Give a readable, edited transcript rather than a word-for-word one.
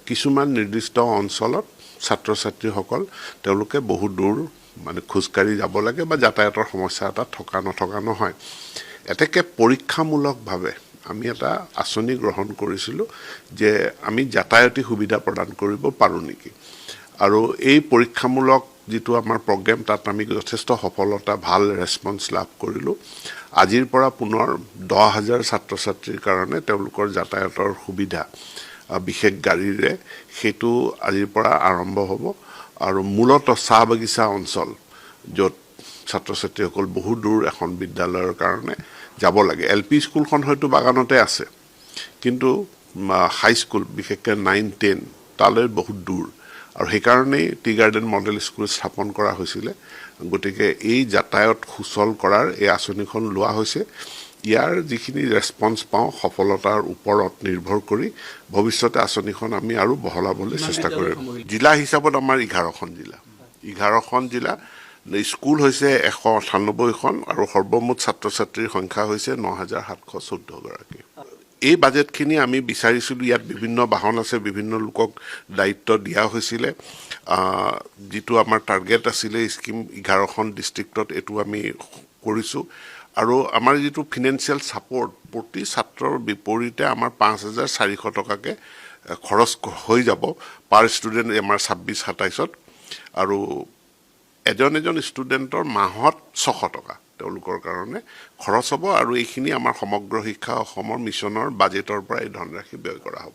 কিছুমান নিৰ্দিষ্ট অঞ্চলত ছাত্ৰ ছাত্ৰীসকল তেওঁলোকে বহু দূৰ মানে খোজকাঢ়ি যাব লাগে বা যাতায়াতৰ সমস্যা এটা থকা নথকা নহয়। এতেকে পৰীক্ষামূলকভাৱে আমি এটা আঁচনি গ্ৰহণ কৰিছিলোঁ যে আমি যাতায়াতী সুবিধা প্ৰদান কৰিব পাৰোঁ নেকি। আৰু এই পৰীক্ষামূলক যিটো আমাৰ প্ৰগ্ৰেম তাত আমি যথেষ্ট সফলতা ভাল ৰেছপন্স লাভ কৰিলোঁ। আজিৰ পৰা পুনৰ 10,000 ছাত্ৰ ছাত্ৰীৰ কাৰণে তেওঁলোকৰ যাতায়াতৰ সুবিধা বিশেষ গাড়ীৰে সেইটো আজিৰ পৰা আৰম্ভ হ'ব। আৰু মূলতঃ চাহ বাগিচা অঞ্চল য'ত ছাত্ৰ ছাত্ৰীসকল বহু দূৰ এখন বিদ্যালয়ৰ কাৰণে যাব লাগে। LP স্কুলখন হয়তো বাগানতে আছে, কিন্তু হাইস্কুল বিশেষকৈ 9-10 তালৈ বহুত দূৰ, আৰু সেইকাৰণেই টি গাৰ্ডেন মডেল স্কুল স্থাপন কৰা হৈছিলে। গতিকে এই যাতায়াত সুচল কৰাৰ এই আঁচনিখন লোৱা হৈছে। ইয়াৰ যিখিনি ৰেছপন্স পাওঁ সফলতাৰ ওপৰত নিৰ্ভৰ কৰি ভৱিষ্যতে আঁচনিখন আমি আৰু বহলাবলৈ চেষ্টা কৰিম। জিলা হিচাপত আমাৰ 11খন জিলা। 11খন জিলা স্কুল হৈছে 198খন আৰু সৰ্বমুঠ ছাত্ৰ ছাত্ৰীৰ সংখ্যা হৈছে 9,714 গৰাকী। এই বাজেটখিনি আমি বিচাৰিছিলোঁ, ইয়াত বিভিন্ন বাহন আছে, বিভিন্ন লোকক দায়িত্ব দিয়া হৈছিলে। যিটো আমাৰ টাৰ্গেট আছিলে স্কিম 11খন ডিষ্ট্ৰিক্টত এইটো আমি কৰিছোঁ। আৰু আমাৰ যিটো ফিনেন্সিয়েল ছাপৰ্ট প্ৰতি ছাত্ৰৰ বিপৰীতে আমাৰ 5,400 টকাকৈ খৰচ হৈ যাব পাৰ ষ্টুডেণ্ট আমাৰ 26-27ত। আৰু এজন ষ্টুডেণ্টৰ মাহত 600 টকা তেওঁলোকৰ কাৰণে খৰচ হ'ব। আৰু এইখিনি আমাৰ সমগ্ৰ শিক্ষা অসমৰ মিছনৰ বাজেটৰ পৰা এই ধনৰাশি ব্যয় কৰা হ'ব।